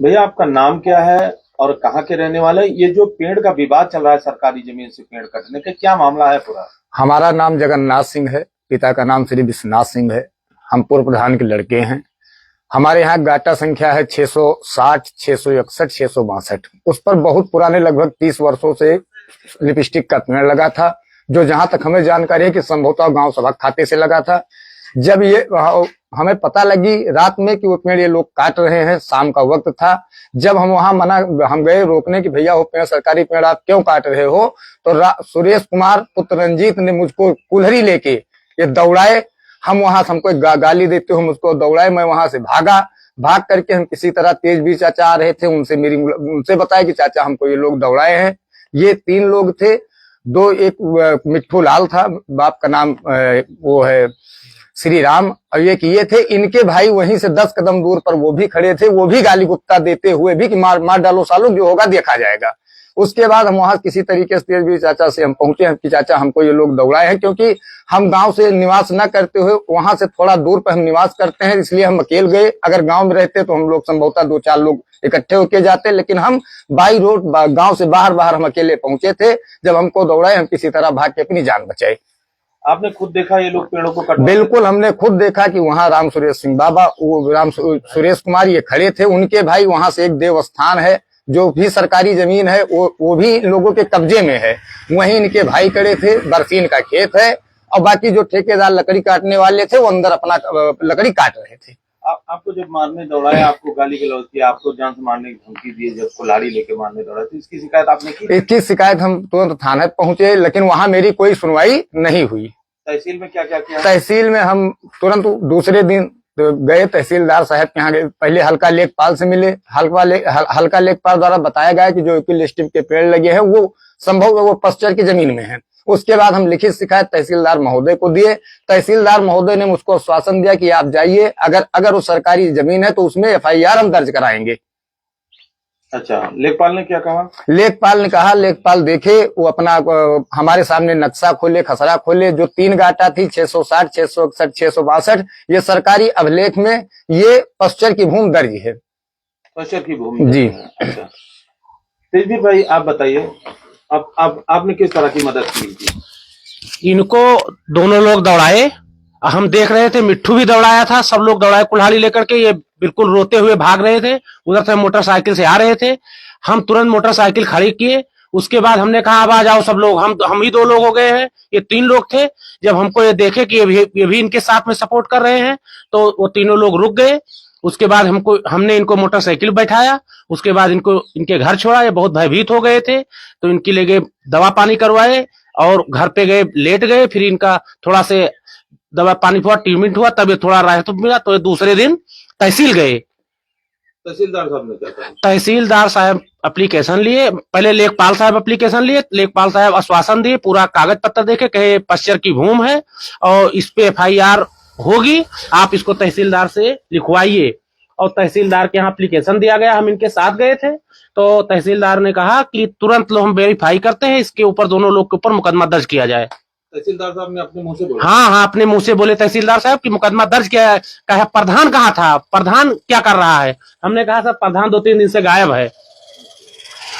भैया आपका नाम क्या है और कहाँ के रहने वाले हैं? ये जो पेड़ का विवाद चल रहा है सरकारी जमीन से पेड़ कटने का, क्या मामला है पूरा? हमारा नाम जगन्नाथ सिंह है, पिता का नाम श्री विश्वनाथ सिंह है। हम पूर्व प्रधान के लड़के हैं। हमारे यहाँ गाटा संख्या है 660, 661, 662। उस पर बहुत पुराने लगभग 30 वर्षों से लिपस्टिक का पेड़ लगा था, जो जहां तक हमें जानकारी है कि संभवतः गांव सभा खाते से लगा था। जब ये हमें पता लगी रात में कि वो पेड़ ये लोग काट रहे हैं, शाम का वक्त था। जब हम वहां हम गए रोकने कि भैया वो पेड़ सरकारी पेड़ आप क्यों काट रहे हो, तो सुरेश कुमार पुत्र रंजीत ने मुझको कुल्हड़ी लेके ये दौड़ाए। हम वहां से हमको गाली देते हुए मुझको दौड़ाए। मैं वहां से भाग करके हम किसी तरह तेजवीर चाचा आ रहे थे, उनसे बताया कि चाचा हमको ये लोग दौड़ाए हैं। ये 3 लोग थे। एक मिट्ठू लाल था, बाप का नाम वो है श्री राम, और ये थे। इनके भाई वहीं से 10 कदम दूर पर वो भी खड़े थे, वो भी गाली गुप्ता देते हुए भी कि मार डालो सालों, जो होगा देखा जाएगा। उसके बाद हम वहां किसी तरीके से तेजवीर चाचा से हम पहुंचे हैं कि चाचा हमको ये लोग दौड़ाए हैं, क्योंकि हम गांव से निवास न करते हुए वहां से थोड़ा दूर पर हम निवास करते हैं, इसलिए हम अकेले गए। अगर गांव में रहते तो हम लोग संभवतः 2-4 लोग इकट्ठे होके जाते, लेकिन हम बाई रोड गांव से बाहर हम अकेले पहुंचे थे। जब हमको दौड़ाए हम किसी तरह भाग के अपनी जान बचाई। आपने खुद देखा ये लोग पेड़ों को काट? बिल्कुल, हमने खुद देखा कि वहां राम सुरेश सिंह बाबा, वो राम सुरेश कुमार ये खड़े थे। उनके भाई वहां से एक देवस्थान है जो भी सरकारी जमीन है, वो भी लोगों के कब्जे में है, वहीं इनके भाई खड़े थे। बरसीन का खेत है, और बाकी जो ठेकेदार लकड़ी काटने वाले थे वो अंदर अपना लकड़ी काट रहे थे। आपको जब मारने दौड़ाया, आपको गाली गलौज किया, आपको जान से मारने की धमकी दी, जब कुल्हाड़ी लेके मारने दौड़ाया, तो इसकी शिकायत आपने की? इसकी शिकायत हम तुरंत थाने पहुंचे, लेकिन वहां मेरी कोई सुनवाई नहीं हुई। तहसील में क्या क्या किया? तहसील में हम तुरंत दूसरे दिन गए, तहसीलदार साहब के यहाँ गए। पहले हल्का लेखपाल से मिले। हल्का लेखपाल द्वारा बताया गया कि जो यूकेलिप्टस के पेड़ लगे हैं वो संभव वो पश्चर की जमीन में है। उसके बाद हम लिखित शिकायत तहसीलदार महोदय को दिए। तहसीलदार महोदय ने मुझको आश्वासन दिया कि आप जाइए, अगर वो सरकारी जमीन है तो उसमें FIR हम दर्ज कराएंगे। अच्छा, लेखपाल ने क्या कहा? लेखपाल ने कहा, लेखपाल देखे, वो अपना हमारे सामने नक्शा खोले, खसरा खोले। जो 3 गाटा थी 660, 661, 662, ये सरकारी अभिलेख में ये पश्चर की भूमि दर्ज है। पश्चर की भूमि जी। अच्छा, तेजवीर भाई आप बताइए, अब आपने किस तरह की मदद की थी? इनको दोनों लोग दौड़ाए, हम देख रहे थे। मिट्ठू भी दौड़ाया था, सब लोग दौड़ाए कुल्हाड़ी लेकर के। ये बिल्कुल रोते हुए भाग रहे थे, उधर से मोटरसाइकिल से आ रहे थे। हम तुरंत मोटरसाइकिल खड़ी किए। उसके बाद हमने कहा अब आ जाओ सब लोग। हम ही 2 लोग हो गए हैं, ये 3 लोग थे। जब हमको ये देखे कि ये भी इनके साथ में सपोर्ट कर रहे हैं, तो वो तीनों लोग रुक गए। उसके बाद हमने इनको मोटरसाइकिल बैठाया। उसके बाद इनके घर छोड़ा। ये बहुत भयभीत हो गए थे, तो इनके ले गए, दवा पानी करवाए और घर पे गए, लेट गए। फिर इनका थोड़ा से दवा पानी हुआ, ट्रीटमेंट हुआ, तब ये थोड़ा राहत मिला। तो दूसरे दिन तहसील गए। तहसीलदार साहब ने क्या कहा? तहसीलदार साहब एप्लीकेशन लिए, पहले लेखपाल साहब एप्लीकेशन लिए। लेखपाल साहब आश्वासन दिए, पूरा कागज पत्र देखे, कहे पश्चर की भूमि है और इस पे FIR होगी, आप इसको तहसीलदार से लिखवाइए। और तहसीलदार के यहाँ एप्लीकेशन दिया गया। हम इनके साथ गए थे, तो तहसीलदार ने कहा कि तुरंत लो हम वेरीफाई करते हैं, इसके ऊपर दोनों लोग के ऊपर मुकदमा दर्ज किया जाए। तहसीलदार साहब ने अपने मुंह से बोला? हाँ, अपने मुंह से बोले तहसीलदार साहब कि मुकदमा दर्ज किया है। कहा प्रधान कहाँ था, प्रधान क्या कर रहा है? हमने कहा सर प्रधान 2-3 दिन से गायब है।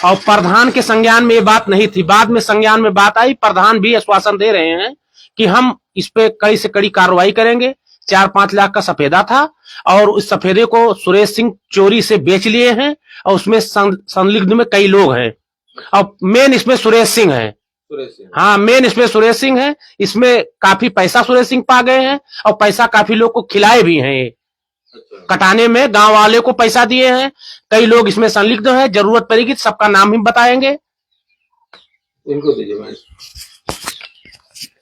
और प्रधान के संज्ञान में ये बात नहीं थी, बाद में संज्ञान में बात आई। प्रधान भी आश्वासन दे रहे हैं कि हम इस पे कड़ी से कड़ी कार्रवाई करेंगे। 4-5 लाख का सफेदा था, और उस सफेदे को सुरेश सिंह चोरी से बेच लिए हैं, और उसमें संलिग्ध में कई लोग हैं, और मेन इसमें सुरेश सिंह है। हाँ, मेन इसमें सुरेश सिंह है। इसमें काफी पैसा सुरेश सिंह पा गए हैं, और पैसा काफी लोग को खिलाए भी हैं। कटाने में गांव वाले को पैसा दिए हैं। कई लोग इसमें संलिग्ध हैं, जरूरत पड़ेगी तो सबका नाम भी बताएंगे। इनको दीजिए भाई।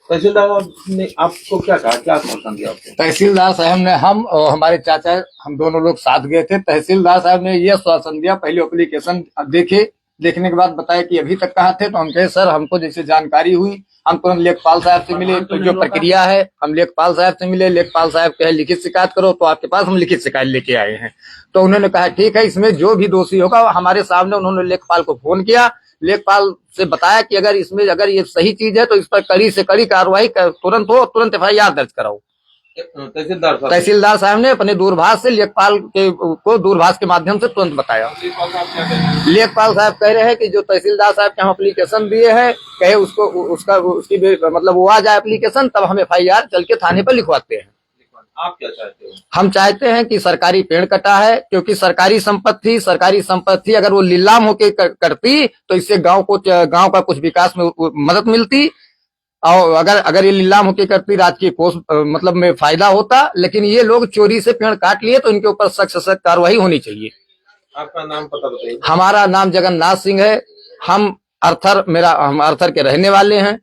तहसीलदार ने आपको क्या कहा, क्या आश्वासन दिया आपको? तहसीलदार साहब ने, हम और हमारे चाचा, हम दोनों लोग साथ गए थे। तहसीलदार साहब ने ये आश्वासन दिया, पहले एप्लीकेशन देखने के बाद बताया कि अभी तक कहाँ थे। तो हम कहे सर हमको जैसे जानकारी हुई, हम तुरंत लेखपाल साहब से मिले। तो जो प्रक्रिया है, हम लेखपाल साहब से मिले। लेखपाल साहब कहे लिखित शिकायत करो, तो आपके पास हम लिखित शिकायत लेके आए हैं। तो उन्होंने कहा ठीक है, इसमें जो भी दोषी होगा हमारे सामने। उन्होंने लेखपाल को फोन किया, लेखपाल से बताया कि अगर ये सही चीज है तो इस पर कड़ी से कड़ी कार्रवाई तुरंत हो, तुरंत FIR दर्ज कराओ। तहसीलदार साहब तहसीलदार साहब ने अपने दूरभाष से लेखपाल को दूरभाष के माध्यम से तुरंत बताया। लेखपाल साहब क्या कह रहे हैं? लेखपाल साहब कह रहे हैं कि जो तहसीलदार साहब के हम एप्लीकेशन दिए हैं, कहे उसको उसकी मतलब वो आ जाए एप्लीकेशन, तब हम FIR चल के थाने पर लिखवाते हैं। आप क्या चाहते हो? हम चाहते हैं कि सरकारी पेड़ कटा है, क्योंकि सरकारी संपत्ति अगर वो नीलाम होके करती तो इससे गांव का कुछ विकास में मदद मिलती, और अगर ये नीलाम होके करती राजकीय कोष मतलब में फायदा होता। लेकिन ये लोग चोरी से पेड़ काट लिए तो इनके ऊपर सख्त से सख्त कार्रवाई होनी चाहिए। आपका नाम पता बताइए। हमारा नाम जगन्नाथ सिंह है। हम अर्थर के रहने वाले हैं।